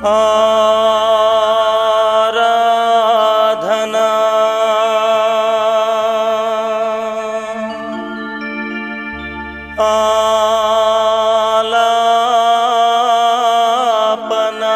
ఆరాధనా ఆలాపనా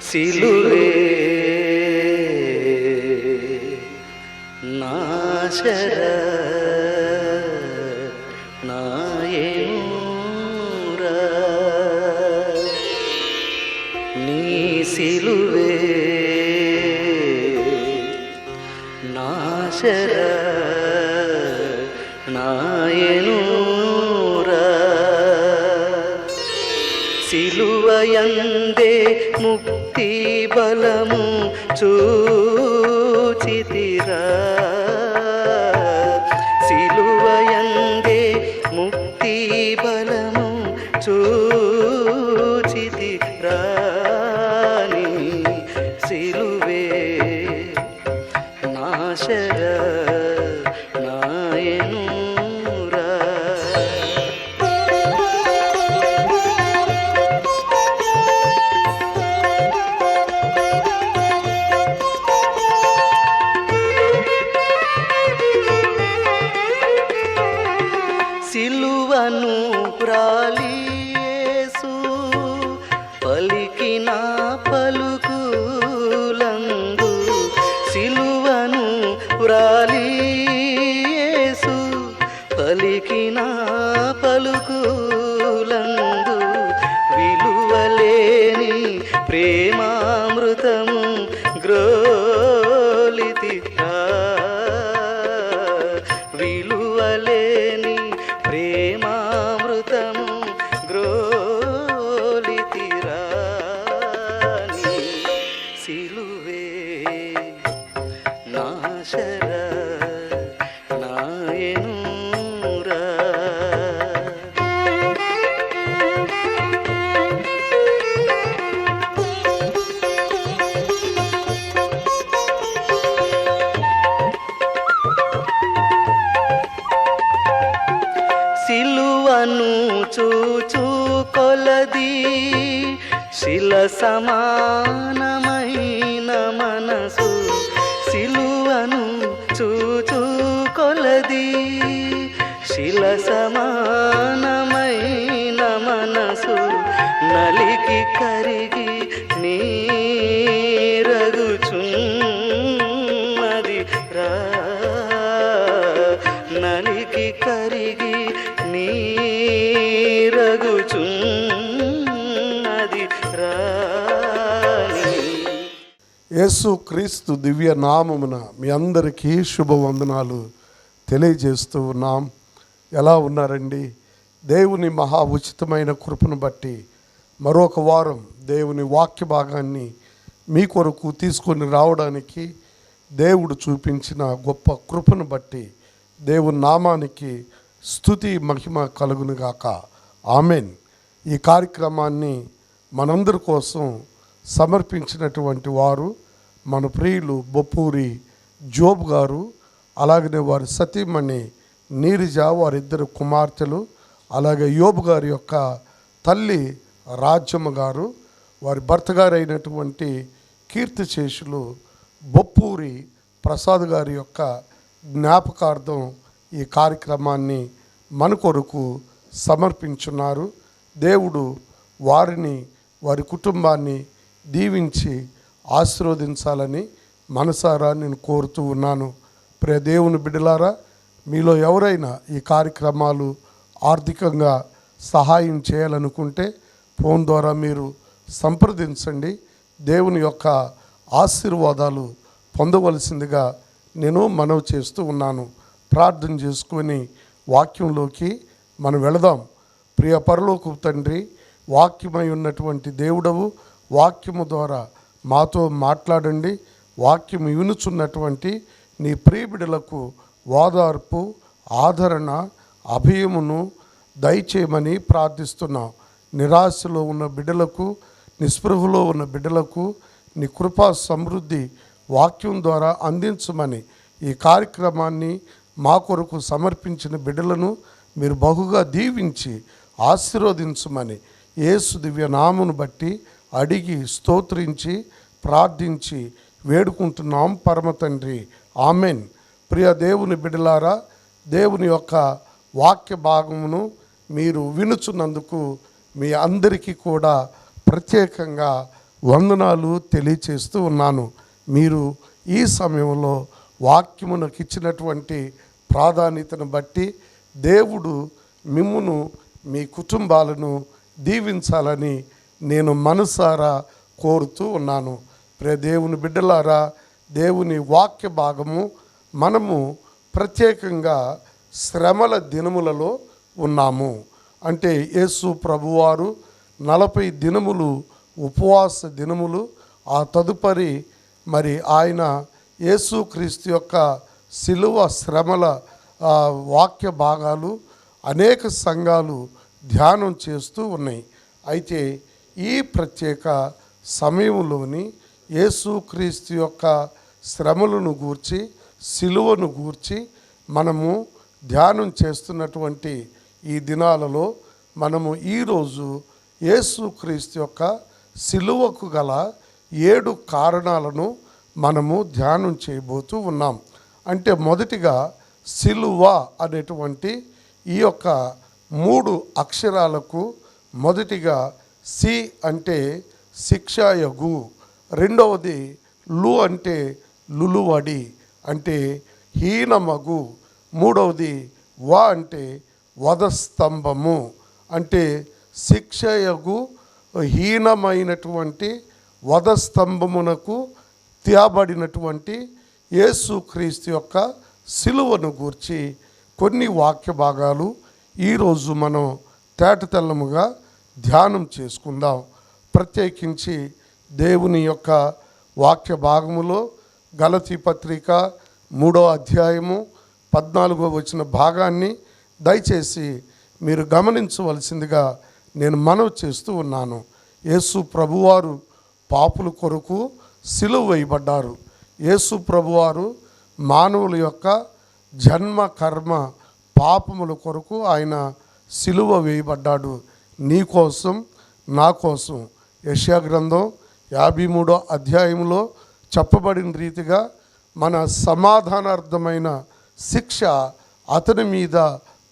సిలువే నాశర నాయనురా నీ సిలువే నాశర నాయనురా సిలువయందే ముక్తి బలము చూచితిరా సిలువయందే ముక్తి బలము చూచితిరా నీ సిలువే నాశర నాయనురా సిలువను ప్రాలియేసు పలికిన పలుకులందు సిలువను ప్రాలియేసు పలికిన పలుకులందు విలువలేని ప్రేమామృతము గ్రోలితిరా విలువలేని ప్రేమామృతము గ్రోలితిరా నీ సిలువే నాశర నాయనురా సిలువను చూచు కొలది శిల సమానమైన మనసు సిలువను చూచు కొలది శిల సమానమైన మనసు నలిగి కరిగి నీరగుచున్నది రా నలిగి కరిగి నీరగుచున్నది రాణి. యేసు క్రీస్తు దివ్య నామమున మీ అందరికీ శుభవందనాలు తెలియజేస్తూ ఉన్నాం. ఎలా ఉన్నారండి? దేవుని మహా ఉచితమైన కృపను బట్టి మరొక వారం దేవుని వాక్య భాగాన్ని మీ కొరకు తీసుకొని రావడానికి దేవుడు చూపించిన గొప్ప కృపను బట్టి దేవుని నామానికి స్తుతి మహిమ కలుగునుగాక. ఆమెన్. ఈ కార్యక్రమాన్ని మనందరి కోసం సమర్పించినటువంటి వారు మన ప్రియులు బొప్పూరి జోబ్ గారు, అలాగనే వారి సతీమణి నీరిజ, వారిద్దరు కుమార్తెలు, అలాగే యోబు గారి యొక్క తల్లి రాజ్యమ్మ గారు, వారి భర్త గారు అయినటువంటి కీర్తిశేషులు బొప్పూరి ప్రసాద్ గారి యొక్క జ్ఞాపకార్థం ఈ కార్యక్రమాన్ని మన కొరకు సమర్పించున్నారు. దేవుడు వారిని, వారి కుటుంబాన్ని దీవించి ఆశీర్వదించాలని మనసారా నేను కోరుతూ ఉన్నాను. ప్రియ దేవుని బిడ్డలారా, మీలో ఎవరైనా ఈ కార్యక్రమాలు ఆర్థికంగా సహాయం చేయాలనుకుంటే ఫోన్ ద్వారా మీరు సంప్రదించండి. దేవుని యొక్క ఆశీర్వాదాలు పొందవలసిందిగా నేను మనవి చేస్తూ ఉన్నాను. ప్రార్థన చేసుకొని వాక్యంలోకి మనం వెళదాం. ప్రియ పరలోకపు తండ్రి, వాక్యమై ఉన్నటువంటి దేవుడవు, వాక్యము ద్వారా మాతో మాట్లాడండి. వాక్యము వినుచున్నటువంటి నీ ప్రియబిడలకు ఓదార్పు, ఆదరణ, అభయమును దయచేయమని ప్రార్థిస్తున్నాం. నిరాశలో ఉన్న బిడ్డలకు నిస్పృహలో ఉన్న బిడ్డలకు నీ కృపా సమృద్ధి వాక్యం ద్వారా అందించమని ఈ కార్యక్రమాన్ని మా కొరకు సమర్పించిన బిడ్డలను మీరు బహుగా దీవించి ఆశీర్వదించమని యేసు దివ్య నామమును బట్టి అడిగి స్తోత్రించి ప్రార్థించి వేడుకుంటున్నాం పరమ తండ్రి, ఆమెన్. ప్రియ దేవుని బిడ్డలారా, దేవుని యొక్క వాక్య భాగమును మీరు వినుచున్నందుకు మీ అందరికీ కూడా ప్రత్యేకంగా వందనాలు తెలియచేస్తూ ఉన్నాను. మీరు ఈ సమయంలో వాక్యమునకు ఇచ్చినటువంటి ప్రాధాన్యతను బట్టి దేవుడు మిమ్మును మీ కుటుంబాలను దీవించాలని నేను మనసారా కోరుతూ ఉన్నాను. ప్రియ దేవుని బిడ్డలారా, దేవుని వాక్య భాగము మనము ప్రత్యేకంగా శ్రమల దినములలో ఉన్నాము. అంటే యేసు ప్రభువారు 40 దినములు ఉపవాస దినములు, ఆ తదుపరి మరి ఆయన యేసుక్రీస్తు యొక్క శిలువ శ్రమల వాక్య భాగాలు అనేక సంఘాలు ధ్యానం చేస్తూ ఉన్నాయి. అయితే ఈ ప్రత్యేక సమయంలోని యేసుక్రీస్తు యొక్క శ్రమలను గూర్చి, శిలువను గూర్చి మనము ధ్యానం చేస్తున్నటువంటి ఈ దినాలలో మనము ఈరోజు యేసుక్రీస్తు యొక్క శిలువకు గల 7 కారణాలను మనము ధ్యానం చేయబోతూ ఉన్నాం. అంటే మొదటిగా శిలువ అనేటువంటి ఈ యొక్క 3 అక్షరాలకు మొదటిగా సి అంటే శిక్షయగు, రెండవది లు అంటే లులువడి అంటే హీనమగు, మూడవది వ అంటే వధస్తంభము అంటే శిక్షయగు హీనమైనటువంటి వధస్తంభమునకు తేబడినటువంటి యేసుక్రీస్తు యొక్క శిలువను గూర్చి కొన్ని వాక్య భాగాలు ఈరోజు మనం తేటతెల్లముగా ధ్యానం చేసుకుందాం. ప్రత్యేకించి దేవుని యొక్క వాక్య భాగములో గలతీ పత్రిక 3వ అధ్యాయము 14వ వచన భాగాన్ని దయచేసి మీరు గమనించవలసిందిగా నేను మనవి చేస్తూ ఉన్నాను. యేసు ప్రభువారు పాపుల కొరకు సిలువ వేయబడ్డారు. యేసు ప్రభువారు మానవుల యొక్క జన్మ కర్మ పాపముల కొరకు ఆయన సిలువ వేయబడ్డాడు. నీ కోసం, నా కోసం. యెషయా గ్రంథం 53వ అధ్యాయంలో చెప్పబడిన రీతిగా మన సమాధానార్థమైన శిక్ష అతని మీద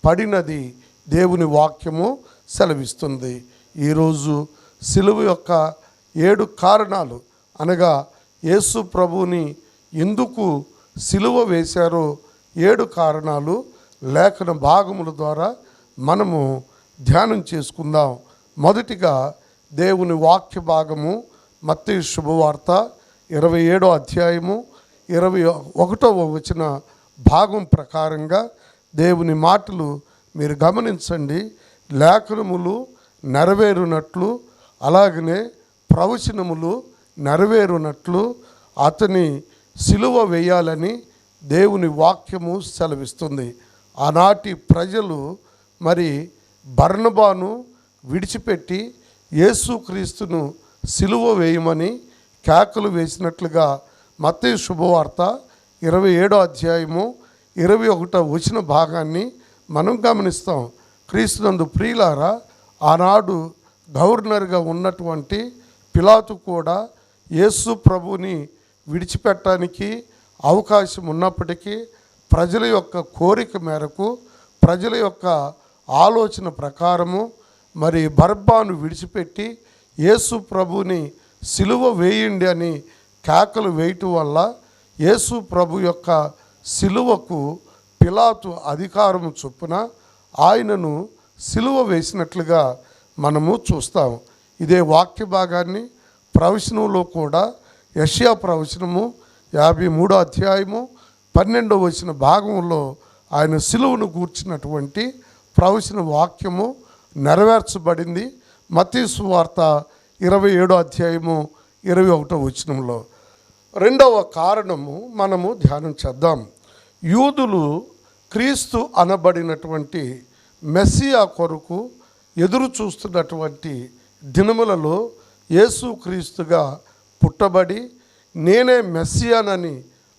పడినది దేవుని వాక్యము సెలవిస్తుంది. ఈరోజు సిలువ యొక్క 7 కారణాలు అనగా యేసు ప్రభువుని ఎందుకు సిలువ వేశారో 7 కారణాలు లేఖన భాగముల ద్వారా మనము ధ్యానం చేసుకుందాం. మొదటిగా దేవుని వాక్య భాగము మత్తయి శుభవార్త 27వ అధ్యాయము 21వ వచన భాగం ప్రకారంగా దేవుని మాటలు మీరు గమనించండి. లేఖనములు నెరవేరునట్లు, అలాగనే ప్రవచనములు నెరవేరునట్లు అతని సిలువ వేయాలని దేవుని వాక్యము సెలవిస్తుంది. ఆనాటి ప్రజలు మరి బర్నబాను విడిచిపెట్టి యేసుక్రీస్తును సిలువ వేయమని కేకలు వేసినట్లుగా మత్తయి శుభవార్త 27వ అధ్యాయము 21వ వచన భాగాన్ని మనం గమనిస్తాం. క్రీస్తునందు ప్రియులారా, ఆనాడు గవర్నర్గా ఉన్నటువంటి పిలాతు కూడా యేసు ప్రభుని విడిచిపెట్టడానికి అవకాశం ఉన్నప్పటికీ ప్రజల యొక్క కోరిక మేరకు, ప్రజల యొక్క ఆలోచన ప్రకారము మరి బర్బాను విడిచిపెట్టి యేసు ప్రభుని సిలువ వేయండి అని కేకలు వేయటం వల్ల యేసు ప్రభు యొక్క సిలువకు పిలాతు అధికారము చొప్పున ఆయనను సిలువ వేసినట్లుగా మనము చూస్తాం. ఇదే వాక్య భాగాన్ని ప్రవచనంలో కూడా యెషయా ప్రవచనము 53వ అధ్యాయము 12వ వచన భాగంలో ఆయన సిలువను గూర్చినటువంటి ప్రవచన వాక్యము నెరవేర్చబడింది. మత్తయి సువార్త 27వ అధ్యాయము 21వ వచనంలో. రెండవ కారణము మనము ధ్యానం చేద్దాం. యూదులు క్రీస్తు అనబడినటువంటి మెస్సియా కొరకు ఎదురు చూస్తున్నటువంటి దినములలో యేసుక్రీస్తుగా పుట్టబడి నేనే మెస్సియానని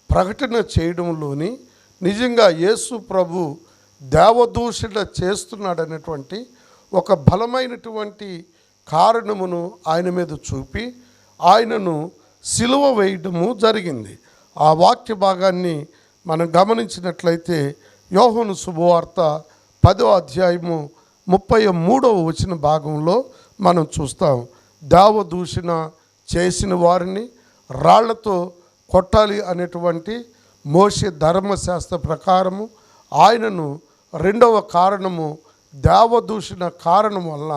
ప్రకటన చేయడంలోని నిజంగా యేసు ప్రభు దేవదూషణ చేస్తున్నాడనేటువంటి ఒక బలమైనటువంటి కారణమును ఆయన మీద చూపి ఆయనను సిలువ వేయడము జరిగింది. ఆ వాక్య భాగాన్ని మనం గమనించినట్లయితే యోహాను శుభవార్త 10వ అధ్యాయము 33వ వచన భాగంలో మనం చూస్తాం. దేవదూషణ చేసిన వారిని రాళ్లతో కొట్టాలి అనేటువంటి మోషే ధర్మశాస్త్ర ప్రకారము ఆయనను రెండవ కారణము దేవదూషణ కారణం వలన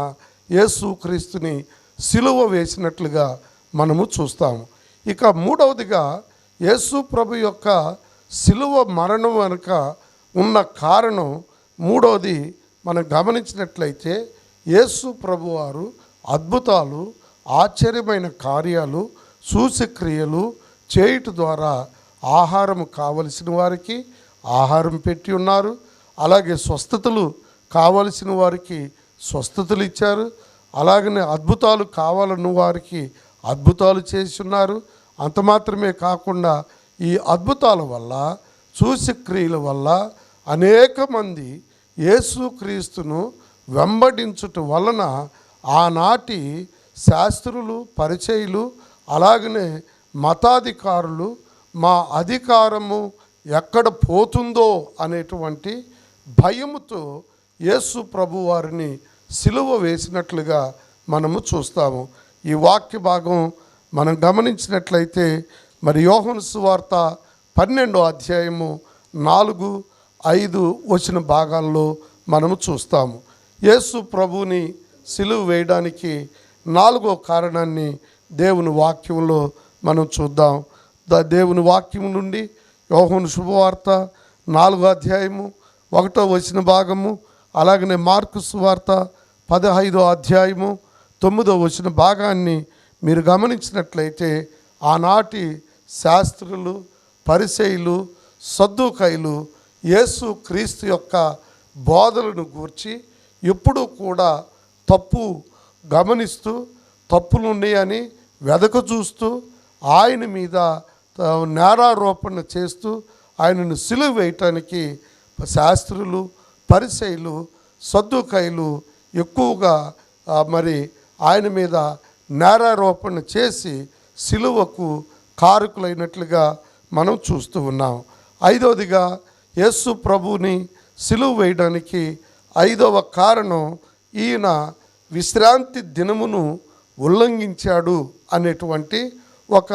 యేసుక్రీస్తుని సిలువ వేసినట్లుగా మనము చూస్తాము. ఇక మూడవదిగా యేసు ప్రభు యొక్క సిలువ మరణం వెనుక ఉన్న కారణం మూడవది మనం గమనించినట్లయితే యేసు ప్రభు వారు అద్భుతాలు ఆశ్చర్యమైన కార్యాలు సూచక్రియలు చేయుట ద్వారా ఆహారం కావలసిన వారికి ఆహారం పెట్టి ఉన్నారు. అలాగే స్వస్థతలు కావలసిన వారికి స్వస్థతలు ఇచ్చారు. అలాగనే అద్భుతాలు కావాలన్న వారికి అద్భుతాలు చేసి ఉన్నారు. అంత మాత్రమే కాకుండా ఈ అద్భుతాల వల్ల సూచక్రియల వల్ల అనేక మంది యేసుక్రీస్తును వెంబడించుట వలన ఆనాటి శాస్త్రులు పరిచయులు అలాగనే మతాధికారులు మా అధికారము ఎక్కడ పోతుందో అనేటువంటి భయముతో యేసు ప్రభు వారిని సిలువ వేసినట్లుగా మనము చూస్తాము. ఈ వాక్య భాగం మనం గమనించినట్లయితే మరి యోహాను సువార్త 12వ అధ్యాయము 4, 5 వచన భాగాల్లో మనము చూస్తాము. యేసు ప్రభువుని సిలువ వేయడానికి 4వ కారణాన్ని దేవుని వాక్యంలో మనం చూద్దాం. దేవుని వాక్యం నుండి యోహాను శుభవార్త 4వ అధ్యాయము 1వ వచన భాగము అలాగనే మార్కు సువార్త 15వ అధ్యాయము 9వ వచన భాగాన్ని మీరు గమనించినట్లయితే ఆనాటి శాస్త్రులు పరిసయ్యులు సద్దూకయ్యులు యేసు క్రీస్తు యొక్క బోధలను గూర్చి ఎప్పుడూ కూడా తప్పు గమనిస్తూ తప్పులు ఉన్నాయని వెదక చూస్తూ ఆయన మీద నేరారోపణ చేస్తూ ఆయనను సిలువ వేయటానికి శాస్త్రులు పరిసయ్యులు సద్దూకయ్యులు ఎక్కువగా మరి ఆయన మీద నేరారోపణ చేసి సిలువకు కారకులైనట్లుగా మనం చూస్తూ ఉన్నాం. 5వదిగా యేసు ప్రభువుని సిలువ వేయడానికి 5వ కారణం ఈయన విశ్రాంతి దినమును ఉల్లంఘించాడు అనేటువంటి ఒక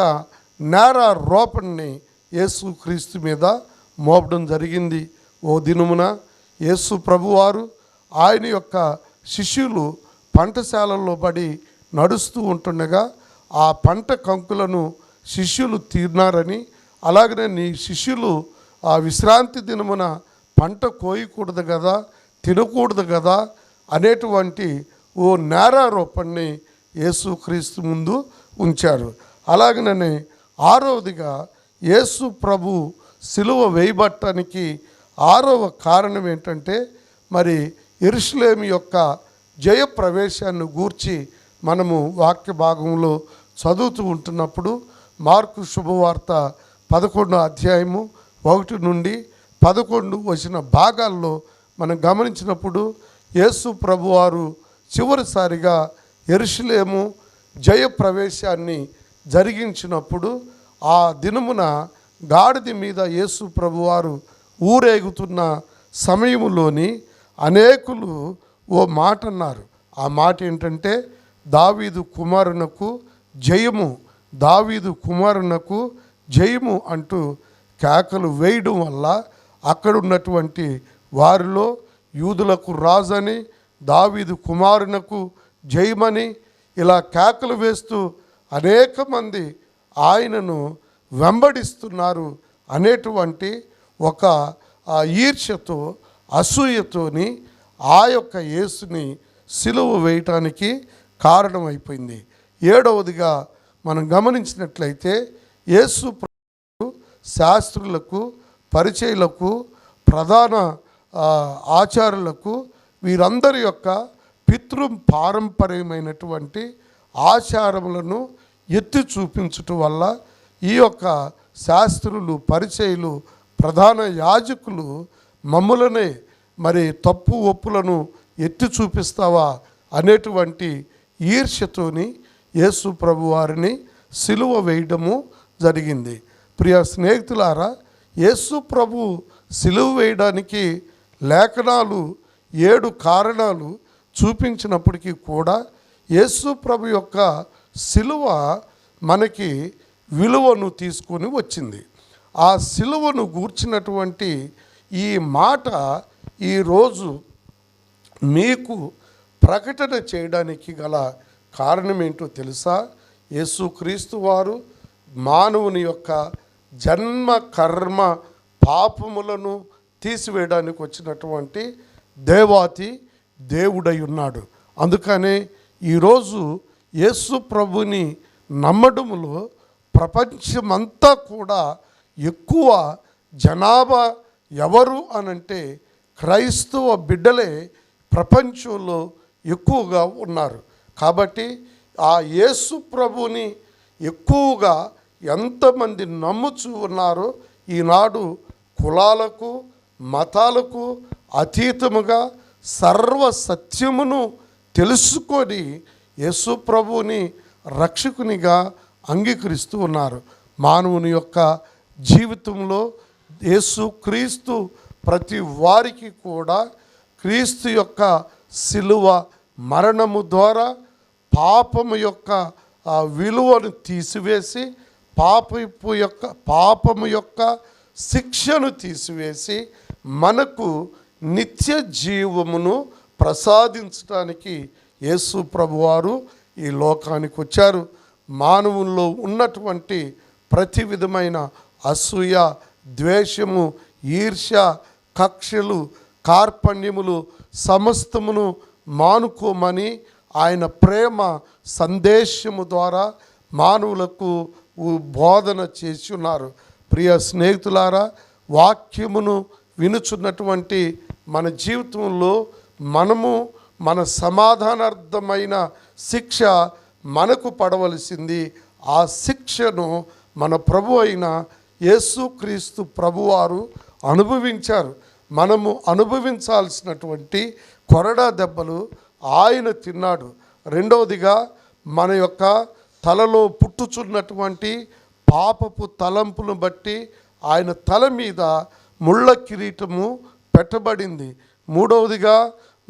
నేరారోపణని యేసుక్రీస్తు మీద మోపడం జరిగింది. ఓ దినమున యేసు ప్రభువారు ఆయన యొక్క శిష్యులు పంటశాలల్లో పడి నడుస్తూ ఉంటుండగా ఆ పంట కంకులను శిష్యులు తీర్నారని అలాగనే నీ శిష్యులు ఆ విశ్రాంతి దినమున పంట కోయకూడదు కదా తినకూడదు కదా అనేటువంటి ఓ నేరారోపణని యేసుక్రీస్తు ముందు ఉంచారు. అలాగనే 6వదిగా యేసు ప్రభు సిలువ వేయబట్టడానికి 6వ కారణం ఏంటంటే మరి యెరూషలేము యొక్క జయప్రవేశాన్ని గూర్చి మనము వాక్య భాగంలో చదువుతూ ఉంటున్నప్పుడు మార్కు శుభవార్త 11వ అధ్యాయము 1 నుండి 11 వచ్చిన భాగాల్లో మనం గమనించినప్పుడు యేసు ప్రభువారు చివరిసారిగా యెరూషలేము జయప్రవేశాన్ని జరిగించినప్పుడు ఆ దినమున గాడిద మీద యేసు ప్రభువారు ఊరేగుతున్న సమయములోని అనేకులు ఓ మాట అన్నారు. ఆ మాట ఏంటంటే దావీదు కుమారునకు జయము, దావీదు కుమారునకు జయము అంటూ కేకలు వేయడం వల్ల అక్కడ ఉన్నటువంటి వారిలో యూదులకు రాజని దావీదు కుమారునకు జయమని ఇలా కేకలు వేస్తూ అనేక మంది ఆయనను వెంబడిస్తున్నారు అనేటువంటి ఒక ఈర్ష్యతో అసూయతోని ఆ యొక్క యేసుని సిలువ వేయటానికి కారణమైపోయింది. 7వదిగా మనం గమనించినట్లయితే యేసు శాస్త్రులకు పరిచయులకు ప్రధాన ఆచారులకు వీరందరి యొక్క పితృ పారంపర్యమైనటువంటి ఆచారములను ఎత్తి చూపించుట వల్ల ఈ యొక్క శాస్త్రులు, పరిచయులు, ప్రధాన యాజకులు మమ్ములనే మరి తప్పు ఒప్పులను ఎత్తి చూపిస్తావా అనేటువంటి ఈర్ష్యతోని యేసు ప్రభు వారిని సిలువ వేయడము జరిగింది. ప్రియ స్నేహితులారా, యేసు ప్రభు సిలువ వేయడానికి లేఖనాలు 7 కారణాలు చూపించినప్పటికీ కూడా యేసు ప్రభు యొక్క సిలువ మనకి విలువను తీసుకొని వచ్చింది. ఆ సిలువను గూర్చినటువంటి ఈ మాట ఈరోజు మీకు ప్రకటన చేయడానికి గల కారణం ఏంటో తెలుసా? యేసుక్రీస్తు వారు మానవుని యొక్క జన్మ కర్మ పాపములను తీసివేయడానికి వచ్చినటువంటి దేవాతి దేవుడై ఉన్నాడు. అందుకనే ఈరోజు యేసు ప్రభుని నమ్మడములో ప్రపంచమంతా కూడా ఎక్కువ జనాభా ఎవరు అనంటే క్రైస్తవ బిడ్డలే ప్రపంచంలో ఎక్కువగా ఉన్నారు. కాబట్టి ఆ యేసు ప్రభుని ఎక్కువగా ఎంతమంది నమ్ముచూ ఉన్నారో ఈనాడు కులాలకు, మతాలకు అతీతముగా సర్వ సత్యమును తెలుసుకొని యేసు ప్రభుని రక్షకునిగా అంగీకరిస్తూ ఉన్నారు. మానవుని యొక్క జీవితంలో యేసు క్రీస్తు ప్రతి వారికి కూడా క్రీస్తు యొక్క సిలువ మరణము ద్వారా పాపము యొక్క ఆ విలువను తీసివేసి పాపము యొక్క శిక్షను తీసివేసి మనకు నిత్య జీవమును ప్రసాదించడానికి యేసు ప్రభువారు ఈ లోకానికి వచ్చారు. మానవుల్లో ఉన్నటువంటి ప్రతి విధమైన అసూయ, ద్వేషము, ఈర్ష్య, కక్షలు, కార్పణ్యములు సమస్తమును మానుకోమని ఆయన ప్రేమ సందేశము ద్వారా మానవులకు బోధన చేసి ఉన్నారు. ప్రియ స్నేహితులారా, వాక్యమును వినుచున్నటువంటి మన జీవితంలో మనము మన సమాధానార్థమైన శిక్ష మనకు పడవలసింది. ఆ శిక్షను మన ప్రభు అయిన యేసుక్రీస్తు ప్రభువారు అనుభవించారు. మనము అనుభవించాల్సినటువంటి కొరడా దెబ్బలు ఆయన తిన్నాడు. రెండవదిగా మన యొక్క తలలో పుట్టుచున్నటువంటి పాపపు తలంపును బట్టి ఆయన తల మీద ముళ్ళ కిరీటము పెట్టబడింది. మూడవదిగా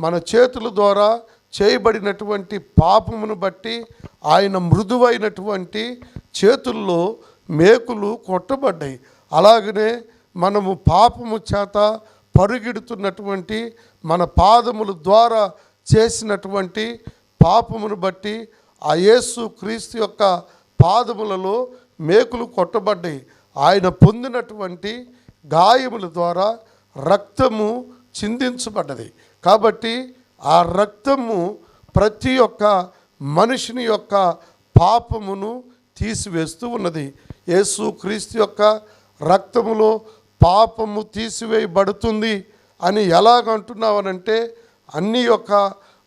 మన చేతుల ద్వారా చేయబడినటువంటి పాపమును బట్టి ఆయన మృదువైనటువంటి చేతుల్లో మేకులు కొట్టబడ్డాయి. అలాగనే మనము పాపము చేత పరుగెడుతున్నటువంటి మన పాదముల ద్వారా చేసినటువంటి పాపమును బట్టి ఆ యేసు క్రీస్తు యొక్క పాదములలో మేకులు కొట్టబడ్డాయి. ఆయన పొందినటువంటి గాయముల ద్వారా రక్తము చిందించబడ్డది. కాబట్టి ఆ రక్తము ప్రతి ఒక్క మనిషిని యొక్క పాపమును తీసివేస్తూ ఉన్నది. యేసు క్రీస్తు యొక్క రక్తములో పాపము తీసివేయబడుతుంది అని ఎలాగంటున్నావనంటే అన్ని యొక్క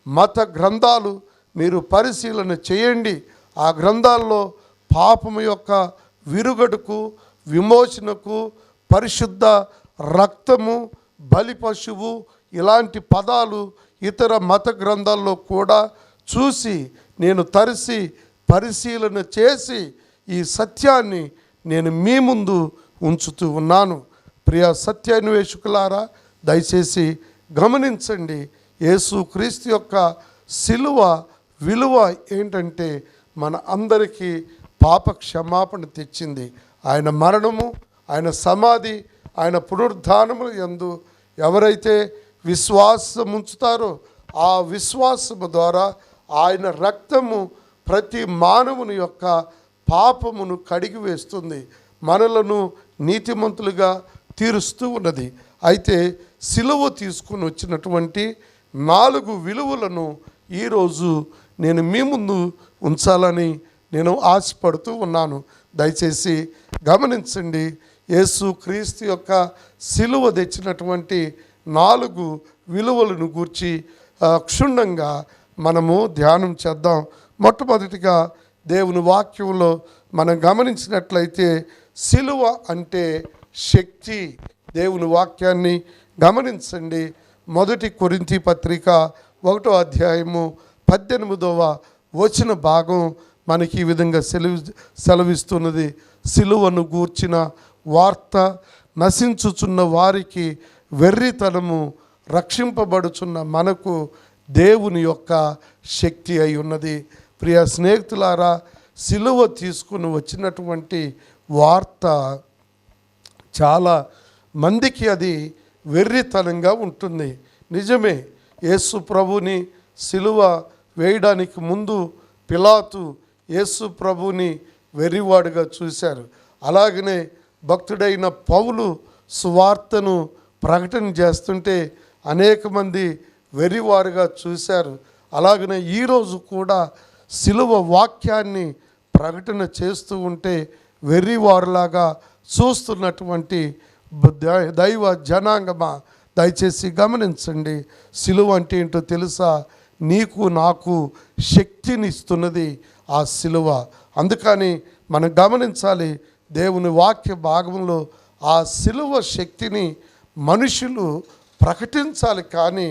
మత గ్రంథాలు మీరు పరిశీలన చేయండి. ఆ గ్రంథాల్లో పాపము యొక్క విరుగడుకు, విమోచనకు, పరిశుద్ధ రక్తము, బలి పశువు ఇలాంటి పదాలు ఇతర మత గ్రంథాల్లో కూడా చూసి నేను తరిసి పరిశీలన చేసి ఈ సత్యాన్ని నేను మీ ముందు ఉంచుతూ ఉన్నాను. ప్రియ సత్యాన్వేషకులారా, దయచేసి గమనించండి. యేసు క్రీస్తు యొక్క సిలువ విలువ ఏంటంటే మన అందరికీ పాప క్షమాపణ తెచ్చింది. ఆయన మరణము, ఆయన సమాధి, ఆయన పునరుద్ధానము యందు ఎవరైతే విశ్వాసం ఉంచుతారో ఆ విశ్వాసము ద్వారా ఆయన రక్తము ప్రతి మానవుని యొక్క పాపమును కడిగి వేస్తుంది, మనలను నీతిమంతులుగా తీరుస్తూ ఉన్నది. అయితే సిలువ తీసుకుని వచ్చినటువంటి 4 విలువలను ఈరోజు నేను మీ ముందు ఉంచాలని నేను ఆశపడుతూ ఉన్నాను. దయచేసి గమనించండి. యేసు క్రీస్తు యొక్క సిలువ తెచ్చినటువంటి 4 విలువలను గూర్చి క్షుణ్ణంగా మనము ధ్యానం చేద్దాం. మొట్టమొదటిగా దేవుని వాక్యంలో మనం గమనించినట్లయితే సిలువ అంటే శక్తి. దేవుని వాక్యాన్ని గమనించండి. మొదటి కొరింథీ పత్రిక 1వ అధ్యాయము 18వ వచన భాగం మనకి ఈ విధంగా సెలవిస్తున్నది. సిలువను గూర్చిన వార్త నశించుచున్న వారికి వెర్రితనము, రక్షింపబడుచున్న మనకు దేవుని యొక్క శక్తి అయి ఉన్నది. ప్రియ స్నేహితులారా, సిలువ తీసుకుని వచ్చినటువంటి వార్త చాలా మందికి అది వెర్రితనంగా ఉంటుంది. నిజమే, యేసు ప్రభుని సిలువ వేయడానికి ముందు పిలాతు యేసు ప్రభుని వెర్రివాడుగా చూశారు. అలాగనే భక్తుడైన పౌలు సువార్తను ప్రకటన చేస్తుంటే అనేక మంది వెర్రివారుగా చూశారు. అలాగనే ఈరోజు కూడా సిలువ వాక్యాన్ని ప్రకటన చేస్తూ ఉంటే వెర్రివారులాగా చూస్తున్నటువంటి దైవ జనాంగమా, దయచేసి గమనించండి. సిలువ అంటే ఏంటో తెలుసా? నీకు నాకు శక్తినిస్తున్నది ఆ సిలువ. అందుకని మనం గమనించాలి, దేవుని వాక్య భాగంలో ఆ సిలువ శక్తిని మనుషులు ప్రకటించాలి. కానీ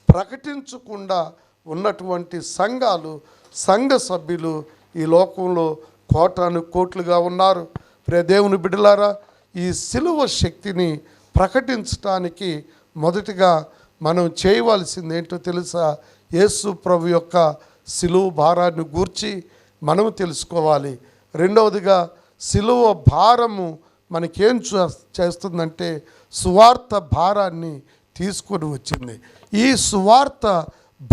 ప్రకటించకుండా ఉన్నటువంటి సంఘాలు, సంఘ సభ్యులు ఈ లోకంలో కోటాను కోట్లుగా ఉన్నారు. ప్రియ దేవుని బిడ్డలారా, ఈ సిలువ శక్తిని ప్రకటించడానికి మొదటిగా మనం చేయవలసింది ఏంటో తెలుసా? యేసు ప్రభు యొక్క సిలువ భారాన్ని గూర్చి మనము తెలుసుకోవాలి. రెండవదిగా సిలువ భారము మనకేం చేస్తుందంటే సువార్త భారాన్ని తీసుకొని వచ్చింది. ఈ సువార్త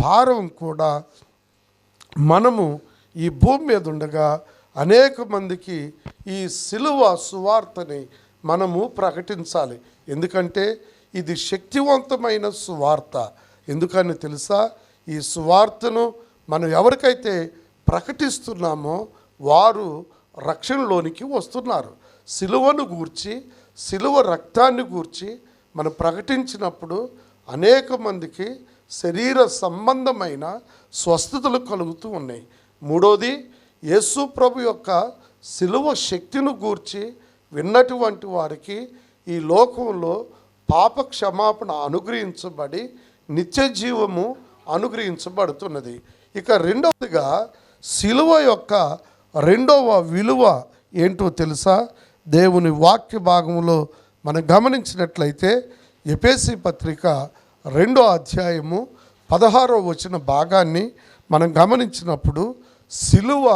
భారం కూడా మనము ఈ భూమి మీద ఉండగా అనేక మందికి ఈ సిలువ సువార్తని మనము ప్రకటించాలి. ఎందుకంటే ఇది శక్తివంతమైన సువార్త. ఎందుకని తెలుసా? ఈ సువార్తను మనం ఎవరికైతే ప్రకటిస్తున్నామో వారు రక్షణలోనికి వస్తున్నారు. సిలువను గూర్చి, సిలువ రక్తాన్ని గూర్చి మనం ప్రకటించినప్పుడు అనేక మందికి శరీర సంబంధమైన స్వస్థతలు కలుగుతూ ఉన్నాయి. మూడోది, యేసు ప్రభు యొక్క సిలువ శక్తిని గూర్చి విన్నటువంటి వారికి ఈ లోకంలో పాప క్షమాపణ అనుగ్రహించబడి నిత్య జీవము అనుగ్రహించబడుతున్నది. ఇక రెండవదిగా సిలువ యొక్క రెండవ విలువ ఏంటో తెలుసా? దేవుని వాక్య భాగంలో మనం గమనించినట్లయితే ఎఫెసీ పత్రిక 2వ అధ్యాయము 16వ వచన భాగాన్ని మనం గమనించినప్పుడు సిలువ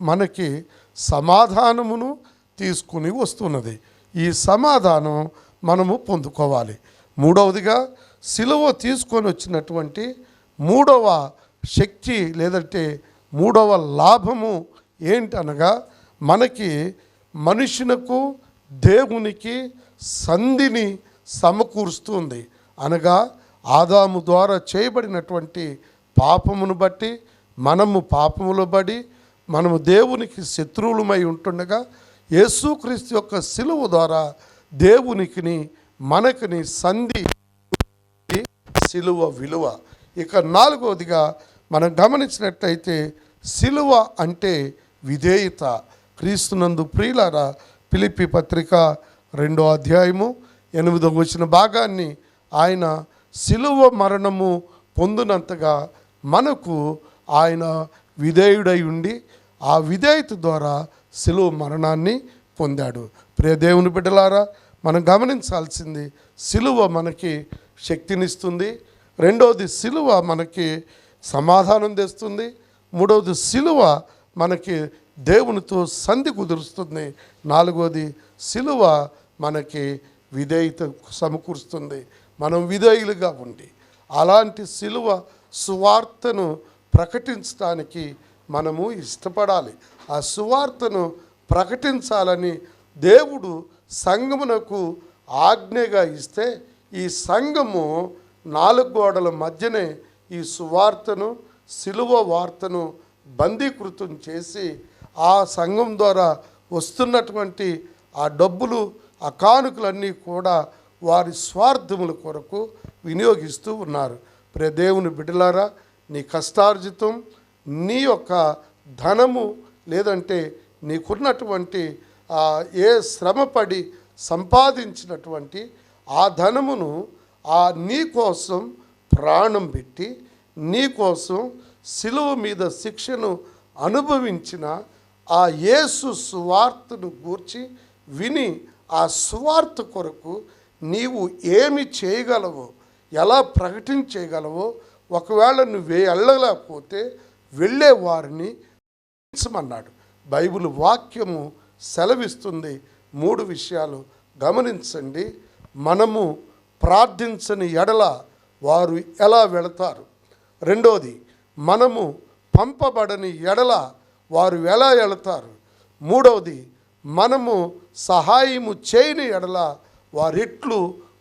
మనకి సమాధానమును తీసుకుని వస్తున్నది. ఈ సమాధానం మనము పొందుకోవాలి. మూడవదిగా సిలువ తీసుకొని వచ్చినటువంటి మూడవ శక్తి లేదంటే మూడవ లాభము ఏంటనగా మనకి మనుషునకు దేవునికి సంధిని సమకూరుస్తుంది. అనగా ఆదాము ద్వారా చేయబడినటువంటి పాపమును బట్టి మనము పాపములో పడి మనము దేవునికి శత్రువులమై ఉంటుండగా యేసుక్రీస్తు యొక్క సిలువ ద్వారా దేవునికిని మనకిని సంధి సిలువ విలువ. ఇక నాలుగవదిగా మనం గమనించినట్లయితే సిలువ అంటే విధేయత. క్రీస్తునందు ప్రియులారా, ఫిలిప్పీ పత్రిక 2వ అధ్యాయము 8వ వచన భాగాన్ని ఆయన సిలువ మరణము పొందినంతగా మనకు ఆయన విధేయుడై ఉండి ఆ విధేయత ద్వారా సిలువ మరణాన్ని పొందాడు. ప్రియ దేవుని బిడ్డలారా, మనం గమనించాల్సింది సిలువ మనకి శక్తినిస్తుంది. రెండవది, సిలువ మనకి సమాధానం తెస్తుంది. మూడవది, సిలువ మనకి దేవునితో సంధి కుదురుస్తుంది. నాలుగవది, సిలువ మనకి విధేయత సమకూరుస్తుంది. మనం విధేయులుగా ఉండి అలాంటి సిలువ సువార్తను ప్రకటించడానికి మనము ఇష్టపడాలి. ఆ సువార్తను ప్రకటించాలని దేవుడు సంఘమునకు ఆజ్ఞగా ఇస్తే ఈ సంఘము 4 గోడల మధ్యనే ఈ సువార్తను, సిలువ వార్తను బందీకృతం చేసి ఆ సంఘం ద్వారా వస్తున్నటువంటి ఆ డబ్బులు, ఆ కానుకలన్నీ కూడా వారి స్వార్థముల కొరకు వినియోగిస్తూ ఉన్నారు. ప్రియ దేవుని బిడ్డలారా, నీ కష్టార్జితం, నీ యొక్క ధనము లేదంటే నీకున్నటువంటి ఏ శ్రమపడి సంపాదించినటువంటి ఆ ధనమును నీ కోసం ప్రాణం పెట్టి నీ కోసం సిలువ మీద శిక్షను అనుభవించిన ఆ యేసు సువార్తను గూర్చి విని ఆ సువార్త కొరకు నీవు ఏమి చేయగలవో, ఎలా ప్రకటించగలవో, ఒకవేళ నువ్వే వెళ్ళలేకపోతే వెళ్ళే వారిని అన్నాడు. బైబిల్ వాక్యము సెలవిస్తుంది 3 విషయాలు గమనించండి. మనము ప్రార్థించని ఎడల వారు ఎలా వెళతారు? రెండోది, మనము పంపబడని ఎడల వారు ఎలా వెళతారు? మూడవది, మనము సహాయము చేయని ఎడల వారిట్లు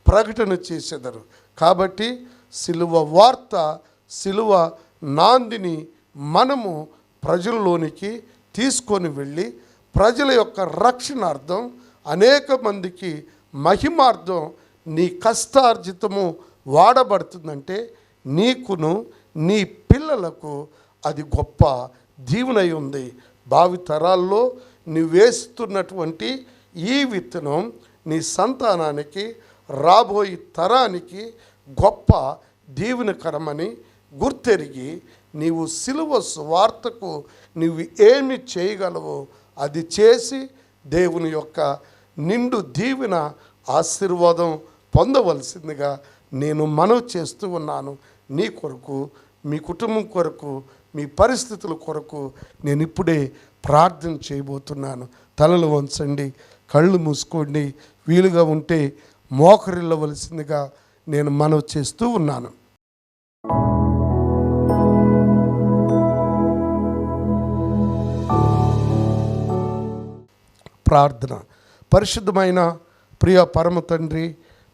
ప్రకటన చేసేదరు. కాబట్టి సిలువ వార్త, సిలువ నాందిని మనము ప్రజల్లోనికి తీసుకొని వెళ్ళి ప్రజల యొక్క రక్షణార్థం, అనేక మందికి మహిమార్థం నీ కష్టార్జితము వాడబడుతుందంటే నీకును నీ పిల్లలకు అది గొప్ప దీవెనై ఉంది. భావితరాల్లో నువ్వు వేస్తున్నటువంటి ఈ విత్తనం నీ సంతానానికి, రాబోయే తరానికి గొప్ప దీవెనకరమని గుర్తెరిగి నీవు సిలువ సువార్తకు నువ్వు ఏమి చేయగలవో అది చేసి దేవుని యొక్క నిండు దీవెన ఆశీర్వాదం పొందవలసిందిగా నేను మనవి చేస్తూ ఉన్నాను. నీ కొరకు, మీ కుటుంబం కొరకు, మీ పరిస్థితుల కొరకు నేను ఇప్పుడే ప్రార్థన చేయబోతున్నాను. తలలు వంచండి, కళ్ళు మూసుకోండి, వీలుగా ఉంటే మోకరిల్లవలసిందిగా నేను మనవి చేస్తూ ఉన్నాను. ప్రార్థన. పరిశుద్ధమైన ప్రియ పరమ తండ్రి,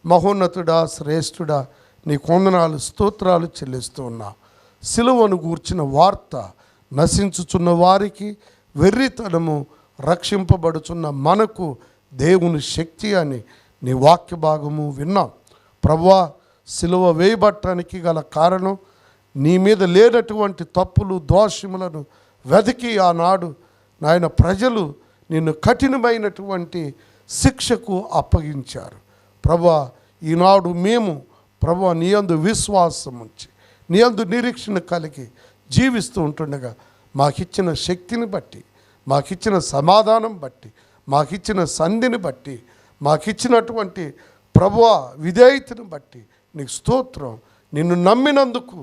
మహోన్నతుడా, శ్రేష్ఠుడా, నీ కొందనాలు స్తోత్రాలు చెల్లిస్తూ ఉన్నా. సిలువను గూర్చిన వార్త నశించుచున్న వారికి వెర్రితనము, రక్షింపబడుచున్న మనకు దేవుని శక్తి అని నీ వాక్య భాగము విన్నాం. ప్రభువా, సిలువ వేయబట్టడానికి గల కారణం నీ మీద లేనటువంటి తప్పులు, దోషములను వెతికి ఆనాడు నాయన ప్రజలు నిన్ను కఠినమైనటువంటి శిక్షకు అప్పగించారు. ప్రభువా, ఈనాడు మేము ప్రభువా నీ యందు విశ్వాసం ఉంచి, నీ యందు నిరీక్షణ కలిగి జీవిస్తూ ఉంటుండగా మాకిచ్చిన శక్తిని బట్టి, మాకిచ్చిన సమాధానం బట్టి, మాకిచ్చిన సంధిని బట్టి, మాకిచ్చినటువంటి ప్రభువా విధేయతను బట్టి నీకు స్తోత్రం. నిన్ను నమ్మినందుకు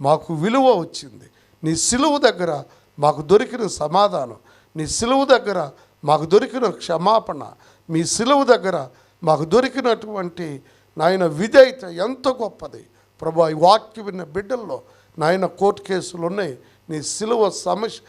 మాకు విలువ వచ్చింది. నీ సిలువ దగ్గర మాకు దొరికిన సమాధానం, నీ సిలువ దగ్గర మాకు దొరికిన క్షమాపణ, మీ సిలువ దగ్గర మాకు దొరికినటువంటి నాయన విధేయత ఎంత గొప్పది. ప్రభా, ఈ వాక్యం విన్న బిడ్డల్లో నాయన కోర్టు కేసులు ఉన్నాయి. నీ సిలువ సమస్య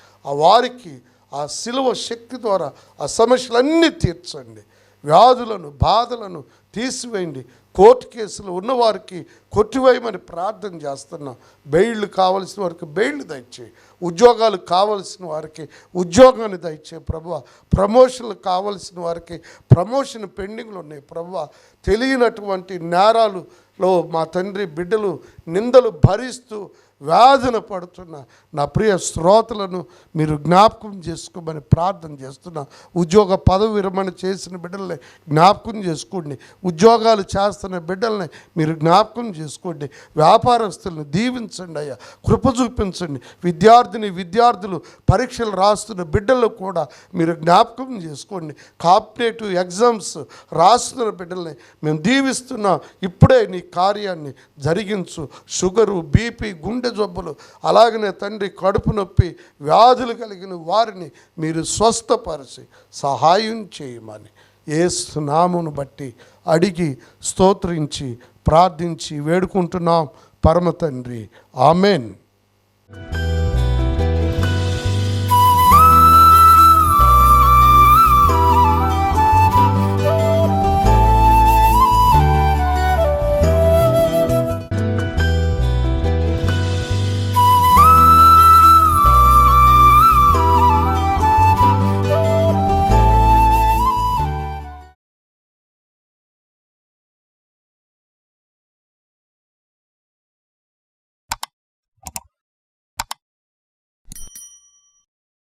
వారికి ఆ సిలువ శక్తి ద్వారా ఆ సమస్యలన్నీ తీర్చండి. వ్యాధులను, బాధలను తీసివేయండి. కోర్టు కేసులు ఉన్నవారికి కొట్టివేయమని ప్రార్థన చేస్తున్నాం. బెయిళ్ళు కావలసిన వారికి బెయిళ్ళు దయచేయి. ఉద్యోగాలు కావలసిన వారికి ఉద్యోగాన్ని దయచేయి ప్రభువా. ప్రమోషన్లు కావలసిన వారికి ప్రమోషన్ పెండింగ్లు ఉన్నాయి ప్రభువా. తెలియనటువంటి నేరాలులో మా తండ్రి బిడ్డలు నిందలు భరిస్తూ వేదన పడుతున్న నా ప్రియ శ్రోతలను మీరు జ్ఞాపకం చేసుకోమని ప్రార్థన చేస్తున్నా. ఉద్యోగ పదవి విరమణ చేసిన బిడ్డల్ని జ్ఞాపకం చేసుకోండి. ఉద్యోగాలు చేస్తున్న బిడ్డల్ని మీరు జ్ఞాపకం చేసుకోండి. వ్యాపారస్తులను దీవించండి అయ్యా, కృప చూపించండి. విద్యార్థులు పరీక్షలు రాస్తున్న బిడ్డలు కూడా మీరు జ్ఞాపకం చేసుకోండి. కాంపిటేటివ్ ఎగ్జామ్స్ రాస్తున్న బిడ్డల్ని మేము దీవిస్తున్నాం. ఇప్పుడే నీ కార్యాన్ని జరిగించు. షుగరు, బీపీ, గుండె జబ్బులు, అలాగనే తండ్రి కడుపు నొప్పి, వ్యాధులు కలిగిన వారిని మీరు స్వస్థపరిచి సహాయం చేయమని యేసు నామమును బట్టి అడిగి స్తోత్రించి ప్రార్థించి వేడుకుంటున్నాం పరమ తండ్రి. ఆమెన్.